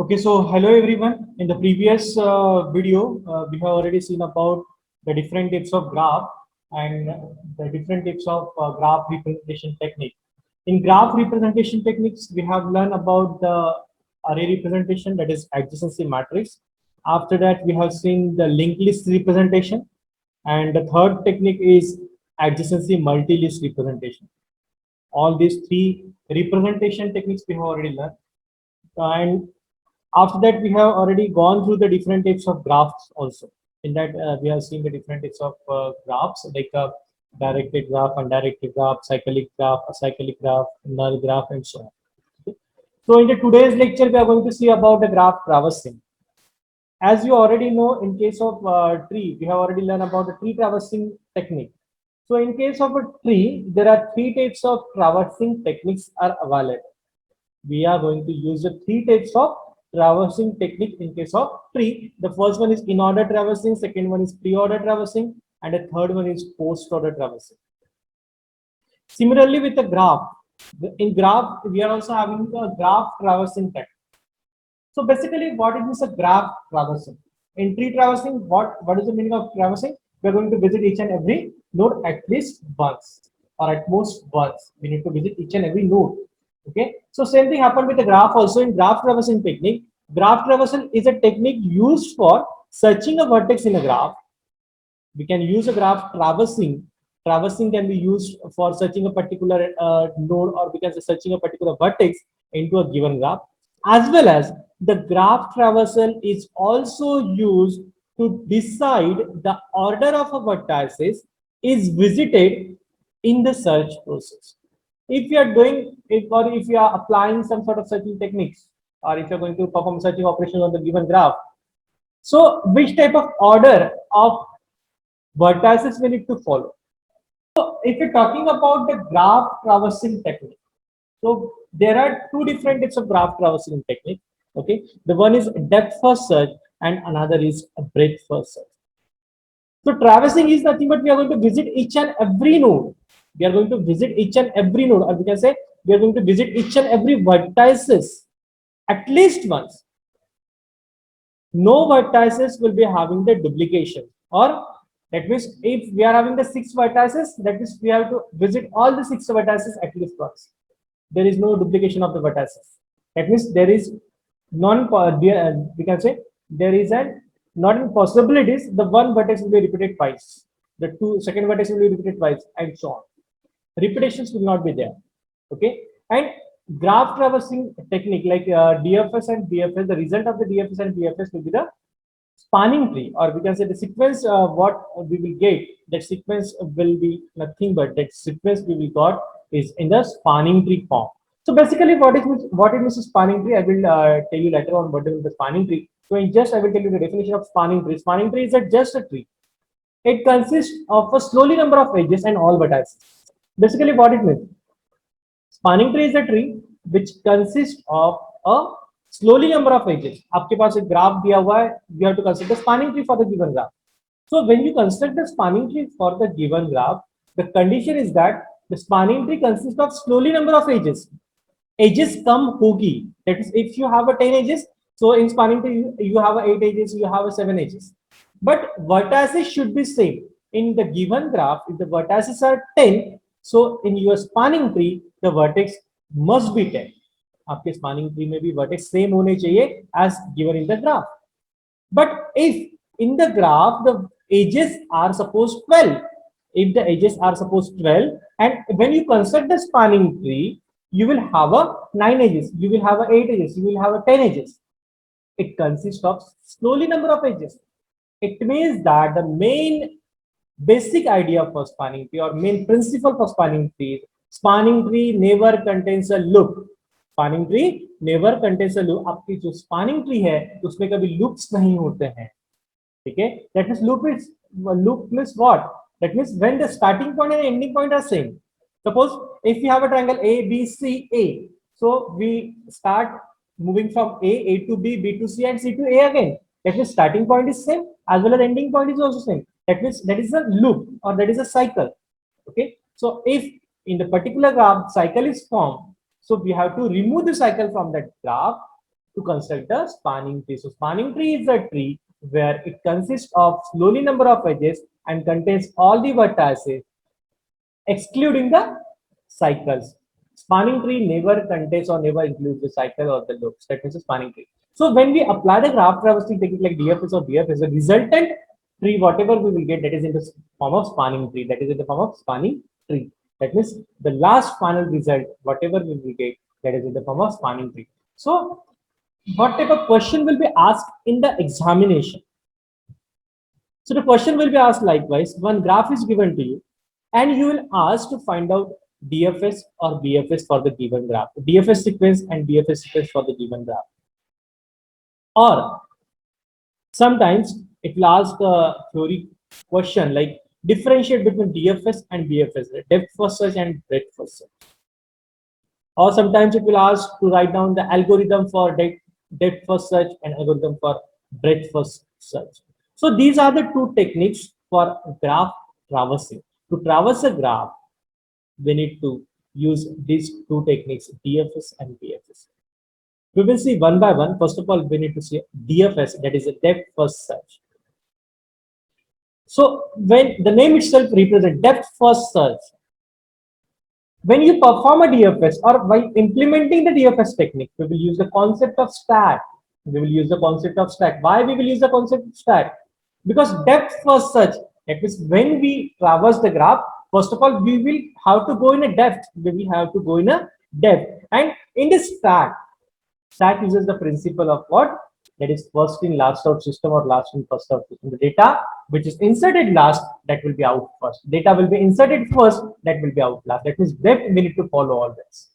Okay, so hello everyone. In the previous video, we have already seen about the different types of graph and the different types of graph representation technique. In graph representation techniques, we have learned about the array representation, that is adjacency matrix. After that, we have seen the linked list representation, and the third technique is adjacency multi-list representation. All these three representation techniques we have already learned. And after that, we have already gone through the different types of graphs also. In that, we have seen the different types of graphs like directed graph, undirected graph, cyclic graph, acyclic graph, null graph, and so on. Okay. So in the today's lecture, we are going to see about the graph traversing. As you already know, in case of tree, we have already learned about the tree traversing technique. So in case of a tree, there are three types of traversing techniques are available. We are going to use the three types of traversing technique in case of tree. The first one is in-order traversing, second one is pre-order traversing, and the third one is post-order traversing. Similarly, with the graph, in graph, we are also having a graph traversing technique. So basically, what is a graph traversing? In tree traversing, what is the meaning of traversing? We are going to visit each and every node at least once, or at most once. We need to visit each and every node. Okay, so same thing happened with the graph also. In graph traversing technique, graph traversing is a technique used for searching a vertex in a graph. We can use a graph traversing. Traversing can be used for searching a particular node, or we can say searching a particular vertex into a given graph, as well as the graph traversal is also used to decide the order of a vertices is visited in the search process. If you are doing it, or if you are applying some sort of searching techniques, or if you're going to perform searching operations on the given graph, so which type of order of vertices we need to follow? So if you're talking about the graph traversing technique, so there are two different types of graph traversing technique. Okay, the one is depth first search and another is a breadth first search. So traversing is nothing but we are going to visit each and every node. We are going to visit each and every node, or we can say we are going to visit each and every vertices at least once. No vertices will be having the duplication, or that means if we are having the 6 vertices, that means we have to visit all the 6 vertices at least once. There is no duplication of the vertices. That means there is we can say there is a not in possibilities the one vertex will be repeated twice, the second vertex will be repeated twice, and so on. Repetitions will not be there. Okay, and graph traversing technique like DFS and BFS, the result of the DFS and BFS will be the spanning tree, or we can say the sequence. What we will get, that sequence will be nothing but that sequence we will got is in the spanning tree form. So basically, what is a spanning tree? I will tell you later on what is the spanning tree. So in just I will tell you the definition of spanning tree. Spanning tree is just a tree. It consists of a slowly number of edges and all vertices. Basically, what it means? Spanning tree is a tree which consists of a slowly number of edges. आपके पास एक graph दिया हुआ है. You have to consider the spanning tree for the given graph. So when you construct the spanning tree for the given graph, the condition is that the spanning tree consists of slowly number of edges. Edges come hogi. That is, if you have a 10 edges, so in spanning tree you have a 8 edges, you have a 7 edges. But vertices should be same. In the given graph, if the vertices are 10, so in your spanning tree, the vertex must be 10. आपके spanning tree में भी vertex same होने चाहिए as given in the graph. But if in the graph the edges are supposed 12, if the edges are supposed 12, and when you construct the spanning tree, you will have a 9 edges, you will have a 8 edges, you will have a 10 edges. It consists of slowly number of edges. It means that the main basic idea for spanning tree or main principle for spanning tree never contains a loop. Spanning tree never contains a loop. आपकी जो spanning tree है उसमें कभी loops नहीं होते हैं. ठीक है? That means loop means what? That means when the starting point and ending point are same. Suppose if we have a triangle A, B, C, A, so we start moving from A to B, B to C, and C to A again. That means starting point is same as well as ending point is also same. That means that is a loop or that is a cycle. Okay. So if in the particular graph cycle is formed, so we have to remove the cycle from that graph to construct the spanning tree. So spanning tree is a tree where it consists of slowly number of edges and contains all the vertices excluding the cycles. Spanning tree never contains or never includes the cycle or the loops. That means a spanning tree. So when we apply the graph traversing technique like DFS or BFS, the resultant tree, whatever we will get, that is in the form of spanning tree. That is in the form of spanning tree. That means the last final result, whatever we will get, that is in the form of spanning tree. So what type of question will be asked in the examination? So the question will be asked likewise. One graph is given to you, and you will ask to find out DFS or BFS for the given graph, DFS sequence and BFS sequence for the given graph. Or sometimes it will ask a theory question like differentiate between DFS and BFS, depth first search and breadth first search. Or sometimes it will ask to write down the algorithm for depth first search and algorithm for breadth first search. So these are the two techniques for graph traversing. To traverse a graph, we need to use these two techniques, DFS and BFS. We will see one by one. First of all, we need to see DFS, that is a depth first search. So when the name itself represents depth first search, when you perform a DFS or by implementing the DFS technique, we will use the concept of stack. We will use the concept of stack. Why we will use the concept of stack? Because depth first search, that means when we traverse the graph, first of all, we will have to go in a depth. We will have to go in a depth. And in this stack uses the principle of what? That is first in last out system or last in first out system. The data which is inserted last, that will be out first. Data will be inserted first, that will be out last. That means depth we need to follow all this.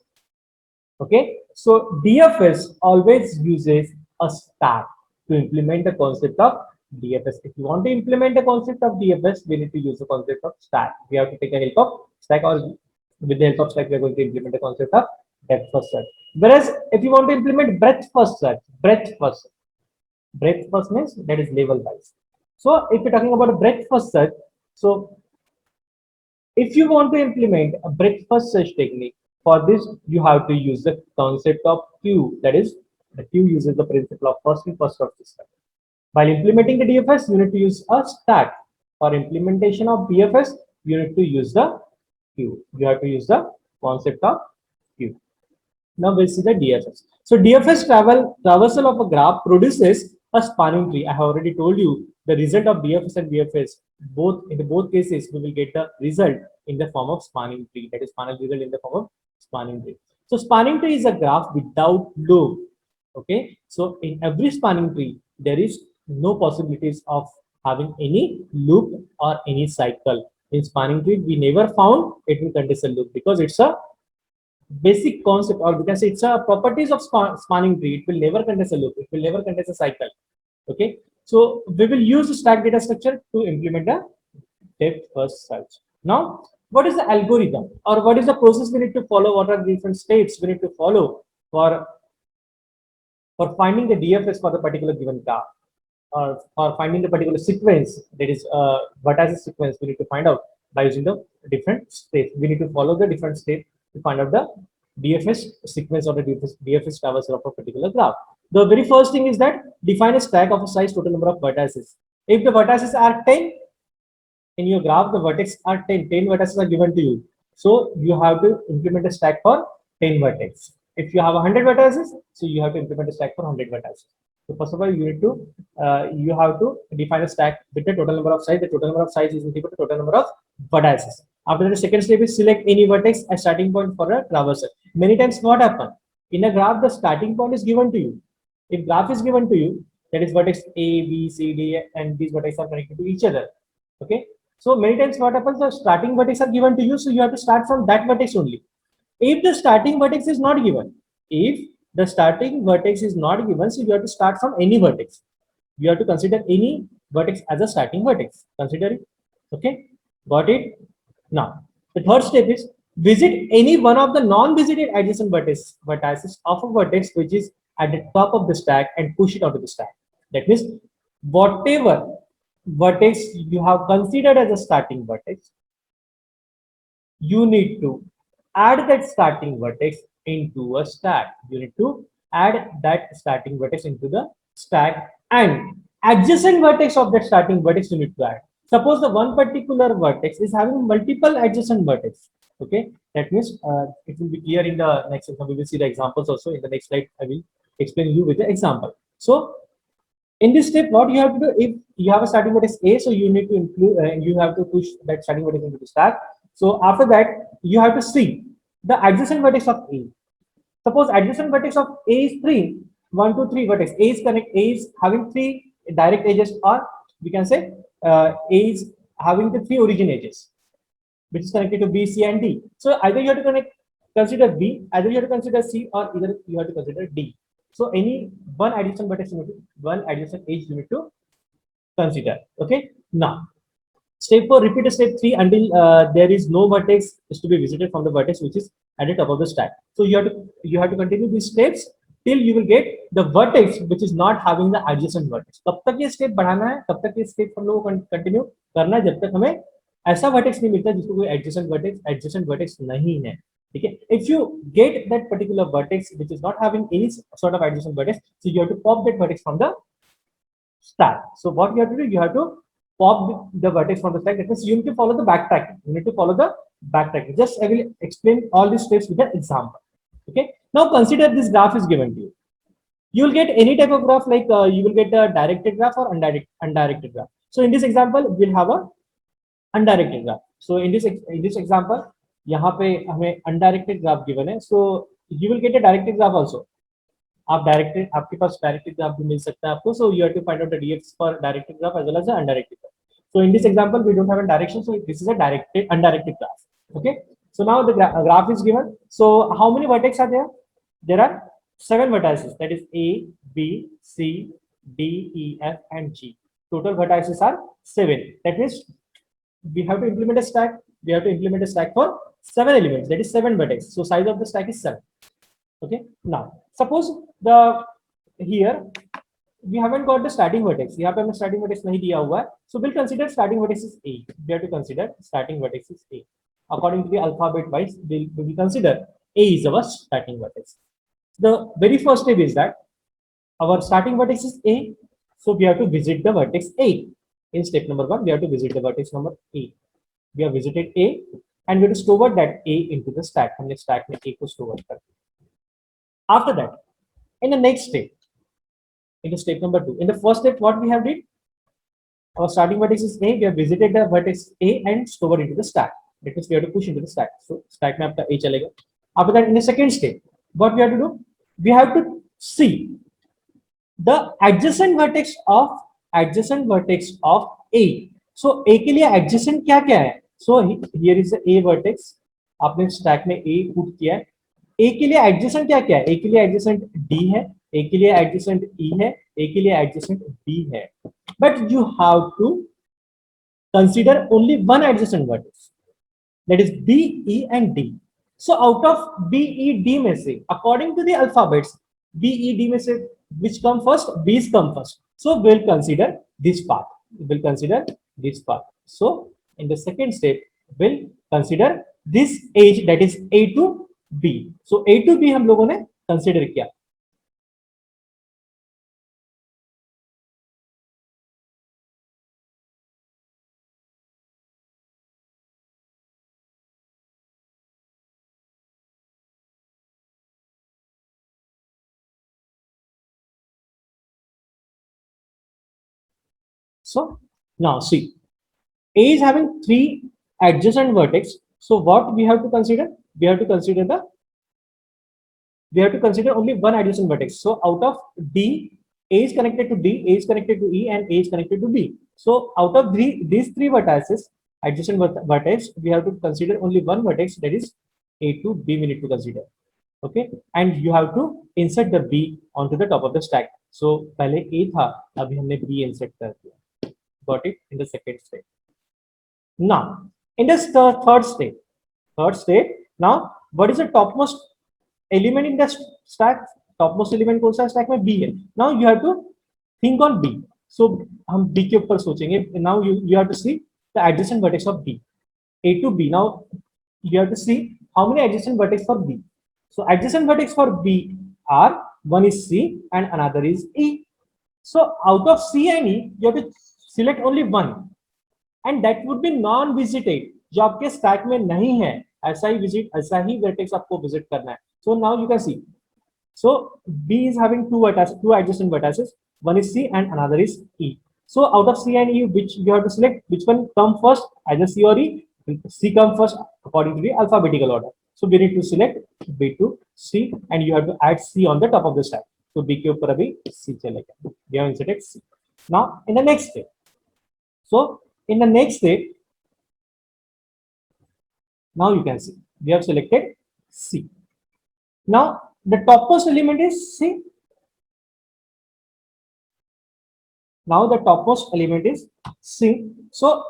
Okay, so DFS always uses a stack to implement the concept of DFS. If you want to implement the concept of DFS, we need to use the concept of stack. We have to take the help of stack, or with the help of stack, we are going to implement the concept of depth first search. Whereas if you want to implement breadth first search, breadth first means that is level wise. So if you're talking about a breadth first search, so if you want to implement a breadth first search technique, for this you have to use the concept of queue. That is, the queue uses the principle of first in first out system. While implementing the DFS, you need to use a stack. For implementation of BFS, you need to use the queue. You have to use the concept of queue. Now we'll see the DFS. So DFS traversal of a graph produces a spanning tree. I have already told you the result of DFS and BFS. In both cases, we will get the result in the form of spanning tree. That is final result in the form of spanning tree. So spanning tree is a graph without loop. Okay. So in every spanning tree, there is no possibilities of having any loop or any cycle. In spanning tree, we never found it will contain a loop because it's a basic concept, or we can say it's a properties of spanning tree. It will never contain a loop. It will never contain a cycle. Okay. So we will use stack data structure to implement the depth first search. Now, what is the algorithm, or what is the process we need to follow? What are the different steps we need to follow for finding the DFS for the particular given graph, or for finding the particular sequence, that is what as a sequence we need to find out by using the different steps. We need to follow the different steps to find out the DFS sequence or the DFS traversal of a particular graph. The very first thing is that define a stack of a size total number of vertices. If the vertices are 10 in your graph, the vertex are 10 vertices are given to you. So you have to implement a stack for 10 vertex. If you have 100 vertices, so you have to implement a stack for 100 vertices. So first of all, you have to define a stack with the total number of size. The total number of size is equal to total number of vertices. After the second step is select any vertex as starting point for a traversal. Many times what happen? In a graph, the starting point is given to you. If graph is given to you, that is vertex A, B, C, D, and these vertices are connected to each other. Okay. So many times what happens, the starting vertex are given to you, so you have to start from that vertex only. If the starting vertex is not given, so you have to start from any vertex. You have to consider any vertex as a starting vertex. Consider it. Okay. Got it? Now, the third step is visit any one of the non-visited adjacent vertices of a vertex which is at the top of the stack and push it onto the stack. That means whatever vertex you have considered as a starting vertex, you need to add that starting vertex into a stack. You need to add that starting vertex into the stack, and adjacent vertex of that starting vertex you need to add. Suppose the one particular vertex is having multiple adjacent vertex. Okay, that means it will be clear in the next example. We will see the examples also in the next slide. I will explain you with the example. So in this step, what you have to do, if you have a starting vertex A, so you need to include, you have to push that starting vertex into the stack. So after that, you have to see the adjacent vertex of A. Suppose adjacent vertex of A is 3, 1, 2, 3 vertex. A is having 3 direct edges, or we can say A is having the 3 origin edges, which is connected to B, C, and D. So either you have to consider B, either you have to consider C, or either you have to consider D. So any one adjacent vertex, one adjacent edge you need to consider. Okay. Now, step 4, repeat step 3 until there is no vertex is to be visited from the vertex which is at the top of the stack. So you have to continue these steps till you will get the vertex which is not having the adjacent vertex. तब तक ये step बढ़ाना है, तब तक ये step हम लोगों को कंटिन्यू करना है जब तक हमें ऐसा वर्टेक्स नहीं मिलता जिसको कोई एडजेसेंट वर्टेक्स नहीं है. ठीक है. If you get that particular vertex which is not having any sort of adjacent vertex, so you have to pop that vertex from the stack. So what you have to do, you have to pop the vertex from the stack. That means you need to follow the backtracking. You need to follow the backtracking. Just I will explain all these steps with an example. Okay. Now consider this graph is given to you. You will get any type of graph, like you will get a directed graph or undirected graph. So in this example, we'll have a undirected graph. So in this example, यहाँ पे हमें undirected graph given है. So you will get a directed graph also. आप directed, आपके पास directed graph भी मिल सकता है आपको. So you have to find out the dx for directed graph as well as the undirected graph. So in this example we don't have a direction, so this is a undirected graph. Okay, so now the graph is given. So how many vertex are there? There are 7 vertices, that is A, B, C, D, E, F, and G. Total vertices are 7. That means we have to implement a stack. We have to implement a stack for 7 elements, that is 7 vertex. So size of the stack is 7. Okay. Now suppose here we haven't got the starting vertex. यहाँ पे हमें starting vertex नहीं दिया हुआ है. So we'll consider starting vertex is A. We have to consider starting vertex is A. According to the alphabet wise, we'll consider A is our starting vertex. The very first step is that our starting vertex is A. So we have to visit the vertex A. In step number 1, we have to visit the vertex number A. We have visited A and we have to store that A into the stack. हमने stack में A को store कर दिया. After that, in the next step, in the step number 2, in the first step, what we have did, our starting vertex is A. We have visited the vertex A and stored into the stack. That means we have to push into the stack. So stack में आपका A चलेगा. After that, in the second step, what we have to do, we have to see the adjacent vertex of A. So A के लिए adjacent क्या क्या है? So here is the A vertex. आपने stack में A put किया है. A के लिए एडजेसेंट क्या क्या है? A के लिए एडजेसेंट D है, A के लिए एडजेसेंट E है, A के लिए एडजेसेंट B है. But you have to consider only one adjacent vertex, that is B, E, and D. So out of B, E, D में से, according to the alphabets, B, E, D में से which come first? B's come first. So we'll consider this path. We'll consider this path. So in the second step, we'll consider this edge, that is A to B. So A to B हम लोगों ने consider किया. So now see, A is having 3 adjacent vertex. So what we have to consider? We have to consider only one adjacent vertex. So out of D, A is connected to D, A is connected to E, and A is connected to B. So out of these 3 vertices, adjacent vertex, we have to consider only one vertex, that is A to B we need to consider. Okay, and you have to insert the B onto the top of the stack. So पहले A था, अभी हमने B insert कर दिया. Got it? In the second step. Now in the third step, now what is the topmost element in the stack? Topmost element कौन सा stack में? B है. Now you have to think on B. So हम B के ऊपर सोचेंगे. Now you have to see the adjacent vertex of B. A to B. Now you have to see how many adjacent vertex for B. So adjacent vertex for B are one is C and another is E. So out of C and E you have to select only one and that would be non visited, जो आपके stack में नहीं है ऐसा ही vertex आपको visit करना है. So now you can see, so B is having two adjacent vertices, one is C and another is E. So out of C and E, which you have to select, which one come first, either C or E. C come first according to the alphabetical order. So we need to select B to C and you have to add C on the top of the stack. So B के ऊपर अभी C चलेगा. We have inserted C. Now in the next step, so in the next step, now you can see we have selected C. Now the topmost element is C. Now the topmost element is C. So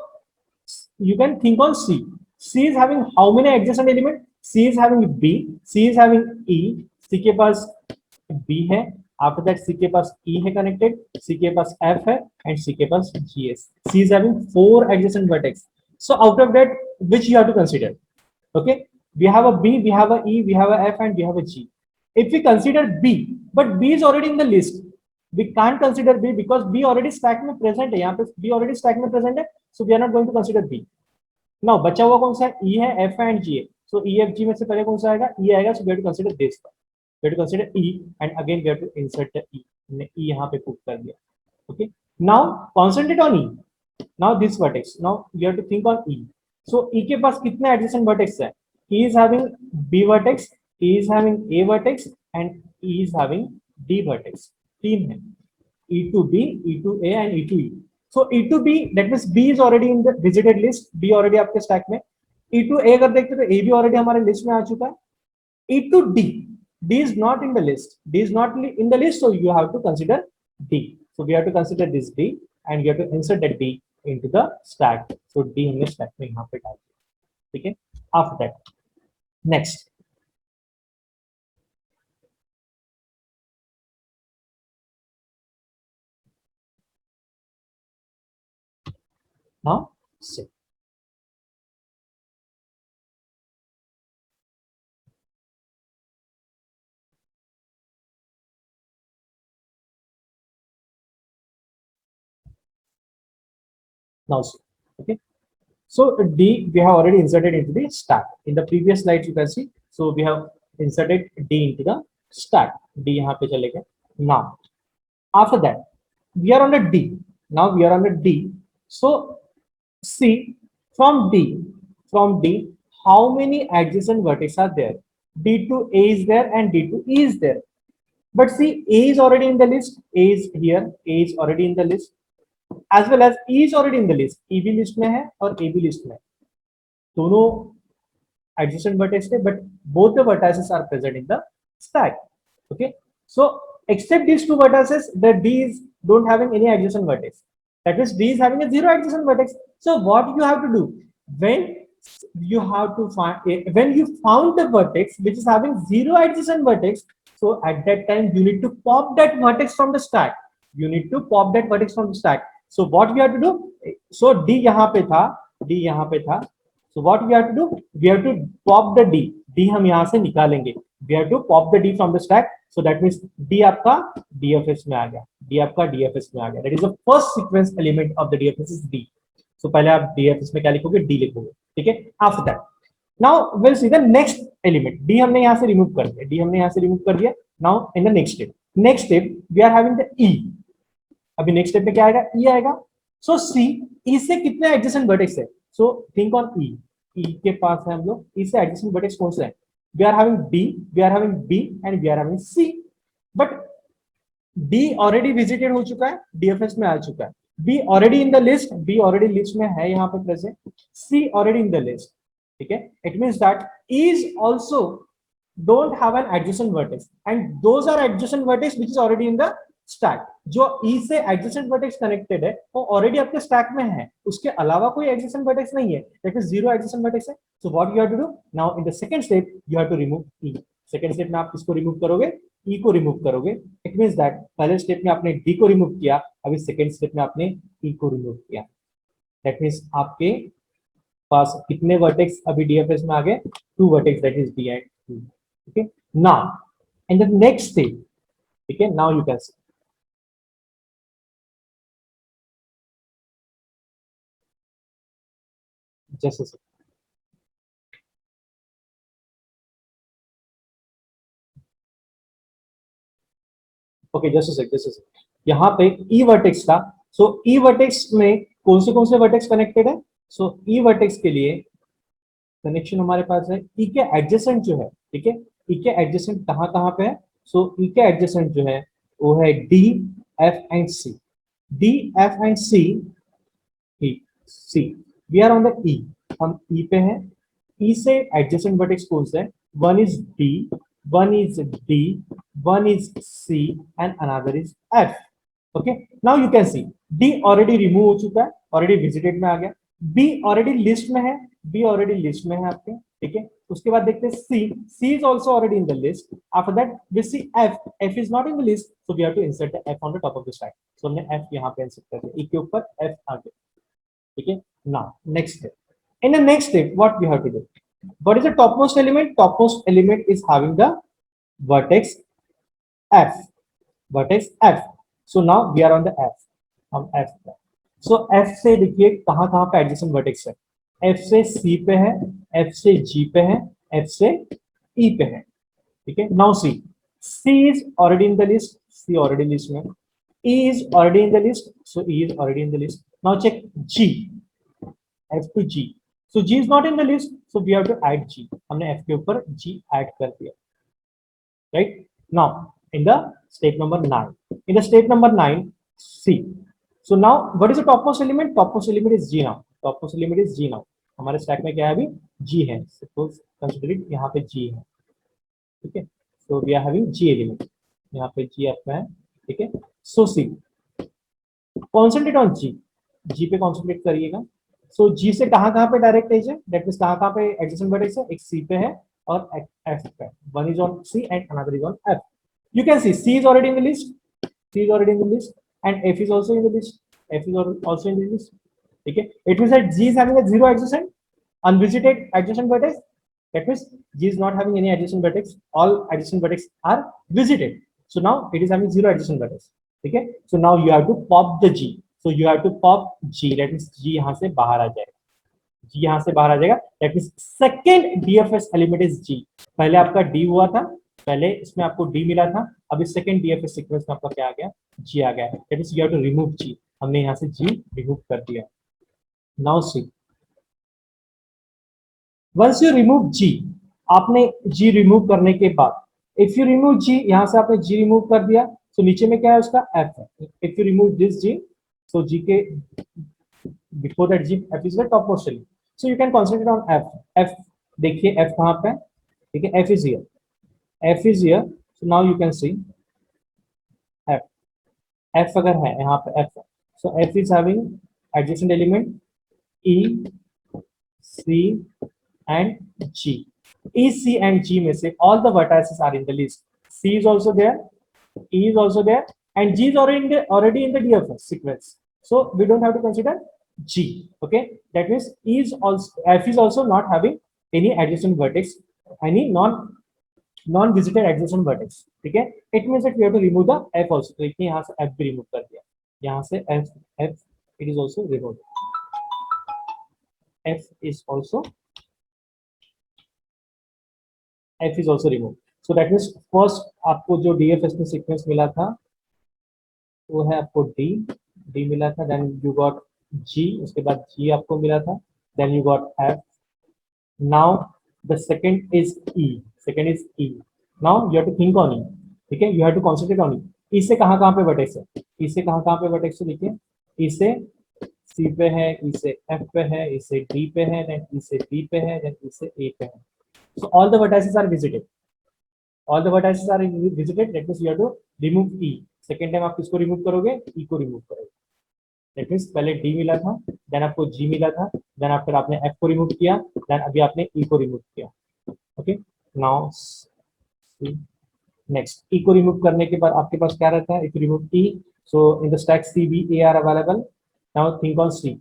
you can think on C. C is having how many adjacent elements? C is having B, C is having E, C के पास B है, after that C के पास E है connected, C के पास F है and C के पास G है. C is having 4 adjacent vertex. So out of that, which you have to consider? Okay, we have a B, we have a E, we have a F and we have a G. If we consider B, but B is already in the list, we can't consider B because B already stack में present है. यहाँ पे B already stack में present है, so we are not going to consider B. Now बचा हुआ कौन सा है? E है, F है and G है. So E, F, G में से पहले कौन सा आएगा? E आएगा. So we have to consider this. We have to consider E and again we have to insert the E. हमने E यहाँ पे put कर दिया. Okay. Now concentrate on E. Now this vertex. Now we have to think on E. So E के पास कितने adjacent vertex है? E is having B vertex, E is having A vertex and E is having D vertex. तीन है. E to B, E to A and E to E. So E to B, that means B is already in the visited list. B already आपके stack में. E to A अगर देखते तो A भी already हमारे list में आ चुका है. E to D, D is not in the list. D is not in the list, so you have to consider D. So we have to consider this D and you have to insert that D into the stack. So D हमने stack में यहाँ पे डाल दिया. ठीक है? After that, next. Now, see. Now, see. Okay. So D we have already inserted into the stack. In the previous slides, you can see. So we have inserted D into the stack. D यहाँ पे चलेगा. Now, after that, we are on the D. Now we are on the D. So see from D, how many adjacent vertices are there? D to A is there and D to E is there. But see, A is already in the list. A is here. A is already in the list. As well as E is already in the list. E भी list में है और A भी list में है. दोनों adjacent vertex है, but both the vertices are present in the stack. Okay. So except these two vertices, the D's don't having any adjacent vertex. That is, D is having a 0 adjacent vertex. So what you have to do when you have to find, when you found the vertex which is having 0 adjacent vertex, so at that time you need to pop that vertex from the stack. You need to pop that vertex from the stack. So what we have to do? So D यहाँ पे था, D यहाँ पे था. So what we have to do? We have to pop the D. D हम यहाँ से निकालेंगे. We have to pop the D from the stack. So that means D आपका DFS में आ गया. D आपका DFS में आ गया. That is the first sequence element of the DFS is D. So पहले आप DFS में क्या लिखोगे? D लिखोगे. ठीक है? After that, now we'll see the next element. D हमने यहाँ से remove कर दिया. D हमने यहाँ से remove कर दिया. Now in the next step we are having the E. अभी नेक्स्ट स्टेप में क्या आएगा? E आएगा. सो C, E से कितने एडजेसेंट वर्टेक्स है? So think on E. E के पास है हम लोग. E से एडजेसेंट वर्टेक्स कौन सा है? We are having D, we are having B and we are having C. But D already visited हो चुका है, DFS में आ चुका है. B already in the list, B already list में है यहाँ पे present. C already in the list. ठीक है? It means that E is also don't have an adjacent vertex and those are adjacent vertex which is already in the stack. जो E से adjacent vertex connected है वो already आपके stack में है, उसके अलावा कोई adjacent vertex नहीं है, that is 0 adjacent vertex है. So what you have to do now in the second step, you have to remove E. Second step में आप किसको remove करोगे? E को remove करोगे. It means that पहले step में आपने D को remove किया, अभी second step में आपने E को remove किया. That means आपके पास कितने vertex अभी DFS में आ गए? 2 vertex, that is D and E. Okay. Now in the next step, ठीक है, नाउ यू कैन सी जैसे ओके जैसे यहाँ पे ई वर्टेक्स था। सो ई वर्टेक्स में कौन से वर्टेक्स कनेक्टेड है? सो ई वर्टेक्स के लिए कनेक्शन हमारे पास है ई के एडजेसेंट जो है, ठीक है, ई के एडजेसेंट कहाँ कहाँ पे है? सो ई के एडजेसेंट जो है वो है D, F and C. D, F and C, E, C, we are on the E, हम ई पे हैं। ई से एडजेसेंट वर्टेक्स कौन सा है? One is D, one is D, one is C and another is F. Okay, now you can see D already remove हो चुका है, ऑलरेडी विजिटेड में आ गया। बी ऑलरेडी लिस्ट में है, बी ऑलरेडी लिस्ट में है आपके, ठीक है। उसके बाद देखते हैं C, C is also already in the list. After that we see F, F is not in the list, so we have to insert the F on the top of the stack. So हमने F यहाँ पे insert कर दिया, ई के ऊपर F आ गया, ठीक है। Now next step, in the next step what we have to do, what is the topmost element? Topmost element is having the vertex f, vertex f. So now we are on the f, हम f पे। so f से देखिए कहाँ कहाँ पे adjacent vertex है? f से c पे है, f से g पे है, f से e पे है, ठीक है। now c, c is already in the list, c already list में, e is already in the list, so e is already in the list। now check g, f to g, so g is not in the list, so we have to add g, हमने f के ऊपर g add कर दिया, right? now in the step number 9, in the step number 9 c, so now what is the topmost element? Topmost element is g now, topmost element is g now। हमारे stack में क्या है? अभी g है, suppose consider it, यहाँ पे g है, ठीक है। so we are having g element, यहाँ पे g आपका है, ठीक है। so c, concentrate on g, g पे concentrate करिएगा। सो जी से कहाँ कहाँ पे डायरेक्ट एज है? दैट मींस कहाँ कहाँ पे एडजेसेंट वर्टेक्स है? एक सी पे है और एफ पे। One is on C and another is on F. You can see C is already in the list, C is already in the list and F is also in the list, F is also in the list, ठीक है। It means that G is having a zero adjacent unvisited adjacent vertex, that means G is not having any adjacent vertex, all adjacent vertex are visited. So now it is having zero adjacent vertex, ठीक है। So now you have to pop the G, so you have to pop G, that means G यहाँ से बाहर आ जाएगा, जी यहाँ से बाहर आ जाएगा, that means second DFS element is G. पहले आपका डी हुआ था, पहले इसमें आपको डी मिला था, अभी सेकंड डीएफएस सीक्वेंस में आपका क्या आ गया? जी आ गया, that means you have to remove G, हमने यहाँ से जी रिमूव कर दिया। Now see, once you remove G, आपने जी रिमूव करने के बाद, इफ यू रिमूव जी, यहाँ से आपने जी रिमूव कर दिया, तो नीचे में क्या है? उसका एफ है। इफ यू रिमूव दिस जी, सो जी के before that g, f is the topmost element, so you can concentrate on f। f देखिए f कहाँ पे है, ठीक है, f is here, f is here, so now you can see f, f अगर है यहाँ पे f है, so f is having adjacent element e, c and g। e, c and g में से all the vertices are in the list, c is also there, e is also there and g is already in the DFS sequence, so we don't have to consider G, okay? That means E is also, F is also not having any adjacent vertex, any non-visited adjacent vertex, ठीक है? It means that we have to remove the F also, तो देखिए यहाँ से F भी remove कर दिया, यहाँ से F it is also removed, F is also removed, so that means first आपको जो DFS में sequence मिला था वो है आपको D मिला था, then you got G, उसके बाद G आपको मिला था, then you got F, now the second is E, now you have to think on E, ठीक है, you have to concentrate on E। E से कहाँ कहाँ पे वर्टेक्स है? E से कहाँ कहाँ पे वर्टेक्स है? देखिए E से C पे है, E से F पे है, E से D पे है, then E से B पे है, then E से A पे है, so all the vertices are visited, that means you have to remove E। Second time आप किसको रिमूव करोगे? E को रिमूव करोगे, दैट मींस पहले D मिला था, देन आपको G मिला था, देन आफ्टर आपने F को रिमूव किया, देन अभी आपने E को रिमूव किया, ओके। नाउ नेक्स्ट E को रिमूव करने के बाद आपके पास क्या रहता है? If you remove E, so in the stack C B A are available, now think on C,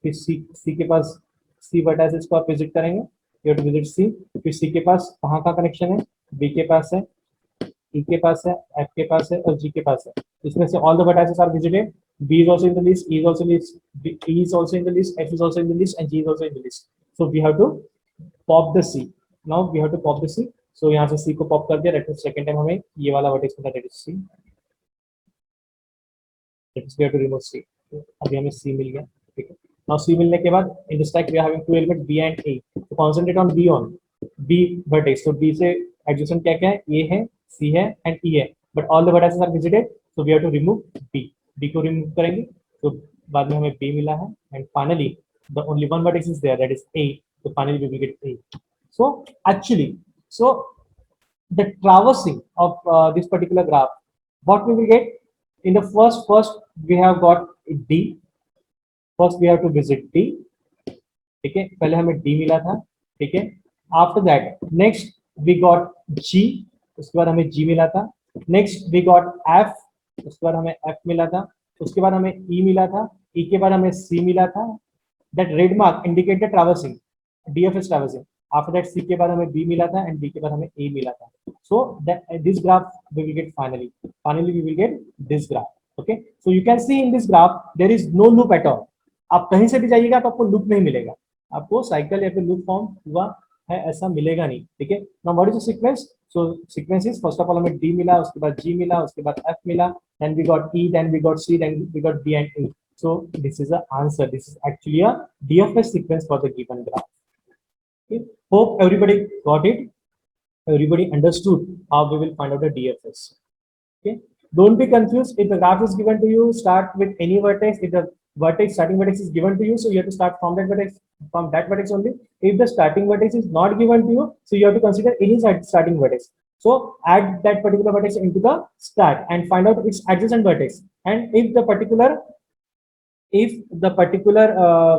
फिर C के पास C वर्टाइसेस को आप विजिट करेंगे, you have to visit C, फिर C के पास कहाँ का कनेक्शन है? B के पास है, E के पास है, F के पास है और G के पास है. इसमें से all the vertices are visited. B is also in the list, E is also in the list, E is also in the list, F is also in the list, and G is also in the list. So we have to pop the C. Now we have to pop the C. So यहाँ से C को pop कर दिया. That is second time हमें ये वाला vertex मिला, that is C. That is we have to remove C. अभी हमें C मिल गया, ठीक है. Now C मिलने के बाद in the stack we are having two elements B and A. So concentrate on B on B vertex. So B से adjacent क्या क्या है? A है, C है and E है. But all the vertices are visited. So we have to remove B. B को remove करेंगे. तो बाद में हमें B मिला है. And finally the only one vertex is there, that is A. So finally we will get A. So actually, so the traversing of this particular graph, what we will get in the first we have got D. First we have to visit D. ठीक है, पहले हमें D मिला था, ठीक है. After that next we got G, उसके बाद हमें G मिला था. Next we got F, उसके बाद हमें F मिला था. उसके बाद हमें E मिला था. E के बाद हमें C मिला था. That red mark indicate the traversing, DFS traversing. After that C के बाद हमें B मिला था and B के बाद हमें A मिला था. So that this graph we will get finally we will get this graph. Okay, so you can see in this graph there is no loop at all. आप कहीं से भी जाइएगा तो आपको लूप नहीं मिलेगा, आपको साइकिल या फिर लूप फॉर्म हुआ है ऐसा मिलेगा नहीं, ठीक है. Now what is the sequence? So sequence is first of all हमें D मिला, उसके बाद G मिला, उसके बाद F मिला, then we got E, then we got C, then we got B and A. So this is the answer. This is actually a DFS sequence for the given graph. Okay. Hope everybody got it. Everybody understood how we will find out the DFS. Okay. Don't be confused. If the graph is given to you, start with any vertex. If the starting vertex is given to you, so you have to start from that vertex only. If the starting vertex is not given to you, so you have to consider any starting vertex. So add that particular vertex into the stack and find out its adjacent vertex. And if the particular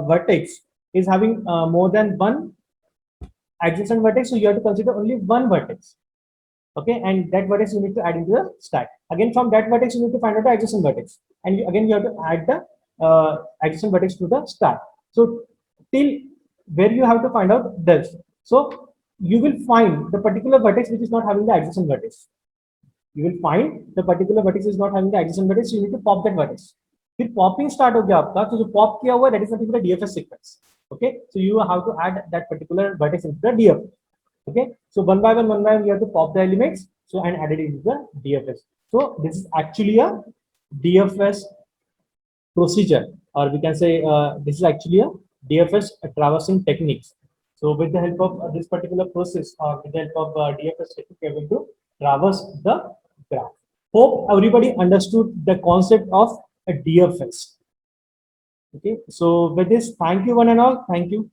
vertex is having more than one adjacent vertex, so you have to consider only one vertex. Okay, and that vertex you need to add into the stack. Again, from that vertex you need to find out the adjacent vertex, and again you have to add the adjacent vertex to the stack. So till where you have to find out this. So you will find the particular vertex which is not having the adjacent vertex. You will find the particular vertex is not having the adjacent vertex, so you need to pop that vertex. फिर popping start हो गया आपका, तो जो pop किया हुआ है that is nothing but DFS sequence. Okay, so you have to add that particular vertex into the DFS. Okay, so one by one you have to pop the elements, so and add it into the DFS. So this is actually a DFS procedure, or we can say this is actually a DFS traversing techniques. So with the help of this particular process, or with the help of DFS technique, we are going to traverse the graph. Hope everybody understood the concept of a DFS. Okay, so with this, thank you one and all. Thank you.